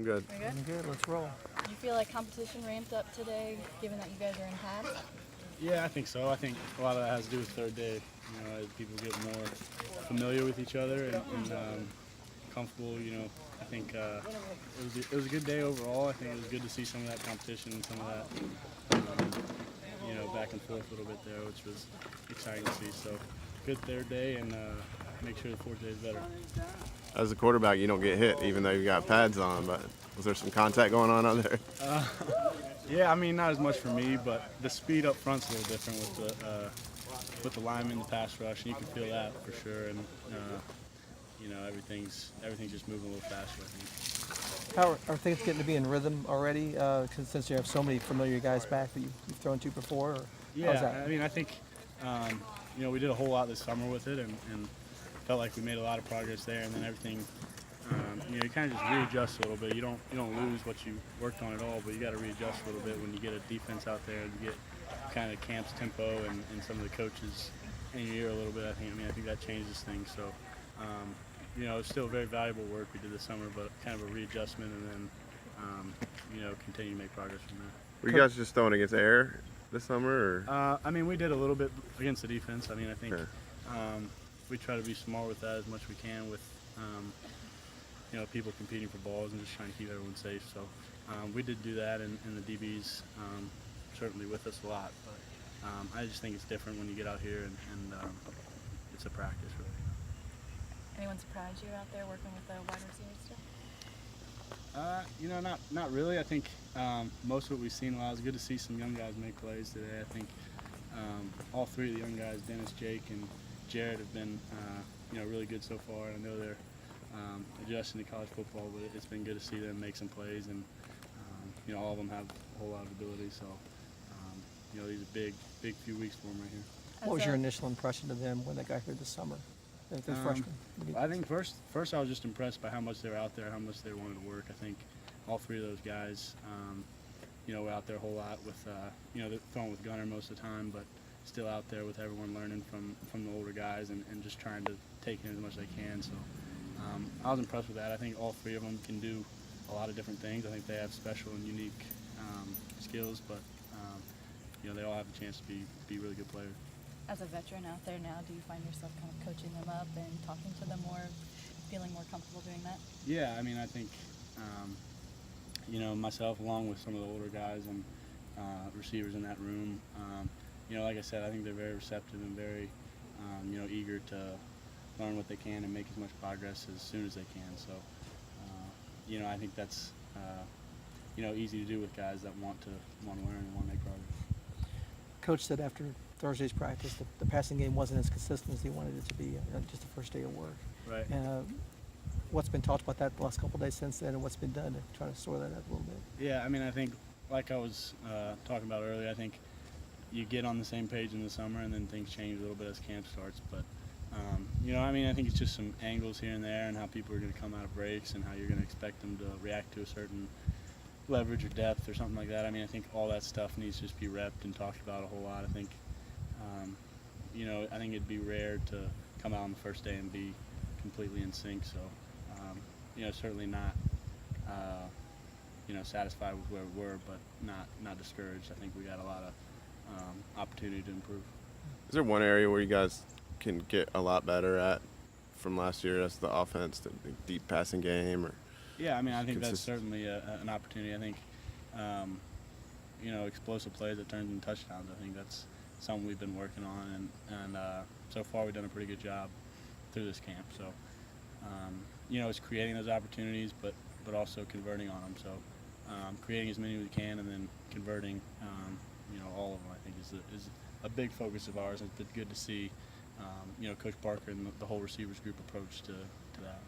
good. You're good? I'm good. Let's roll. Do you feel like competition ramped up today, given that you guys are in pads? Yeah, I think so. I think a lot of that has to do with third day. As people get more familiar with each other and comfortable. I think it was a good day overall. I think it was good to see some of that competition and some of that, back and forth a little bit there, which was exciting to see. So, good third day, and make sure the fourth day is better. As a quarterback, you don't get hit even though you got pads on, but was there some contact going on out there? Yeah, I mean, not as much for me, but the speed up front's a little different with the lineman, the pass rush, and you can feel that for sure. And everything's just moving a little faster, I think. How are things getting to be in rhythm already? Since you have so many familiar guys back that you've thrown to before. Or yeah, how's that? I mean, I think we did a whole lot this summer with it, and felt like we made a lot of progress there. And then everything, you kind of just readjust a little bit. You don't lose what you worked on at all, but you got to readjust a little bit when you get a defense out there and you get kind of camp's tempo and some of the coaches in your ear a little bit. I think that changes things. So. It's still very valuable work we did this summer, but kind of a readjustment, and then, continue to make progress from there. Were you guys just throwing against air this summer? Or? We did a little bit against the defense. I think okay. We try to be smart with that as much as we can with, people competing for balls and just trying to keep everyone safe. So we did do that, and the DBs certainly with us a lot. But I just think it's different when you get out here and it's a practice, really. Anyone surprised you out there working with the wide receivers still? Not really. I think most of what we've seen a lot. It's good to see some young guys make plays today. I think all three of the young guys, Dennis, Jake, and Jared, have been really good so far. I know they're adjusting to college football, but it's been good to see them make some plays, and all of them have a whole lot of ability. So these are big few weeks for them right here. What was your initial impression of them when they got here this summer? The freshmen. I think first I was just impressed by how much they were out there, how much they wanted to work. I think all three of those guys, were out there a whole lot with, they're throwing with Gunner most of the time, but still out there with everyone learning from the older guys and just trying to take in as much as they can. So I was impressed with that. I think all three of them can do a lot of different things. I think they have special and unique skills, but they all have a chance to be really good players. As a veteran out there now, do you find yourself kind of coaching them up and talking to them more, feeling more comfortable doing that? Yeah, I think, myself along with some of the older guys and receivers in that room, like I said, I think they're very receptive and very, eager to learn what they can and make as much progress as soon as they can. So, I think that's, easy to do with guys that want to learn and want to make progress. Coach said after Thursday's practice, the passing game wasn't as consistent as he wanted it to be just the first day of work. Right. What's been talked about that the last couple of days since then, and what's been done to try to sort that out a little bit? Yeah, I think, like I was talking about earlier, I think you get on the same page in the summer and then things change a little bit as camp starts. But, I think it's just some angles here and there and how people are going to come out of breaks and how you're going to expect them to react to a certain leverage or depth or something like that. I think all that stuff needs to just be repped and talked about a whole lot. I think I think it'd be rare to come out on the first day and be completely in sync. So, certainly not, satisfied with where we were, but not discouraged. I think we got a lot of opportunity to improve. Is there one area where you guys can get a lot better at from last year? That's the offense, the deep passing game, or? Yeah, I think that's certainly an opportunity. I think, explosive plays that turns into touchdowns. I think that's something we've been working on, and so far we've done a pretty good job through this camp. So, it's creating those opportunities, but also converting on them. So, creating as many as we can, and then converting, all of them. I think is a big focus of ours. It's been good to see, Coach Parker and the whole receivers group approach to that.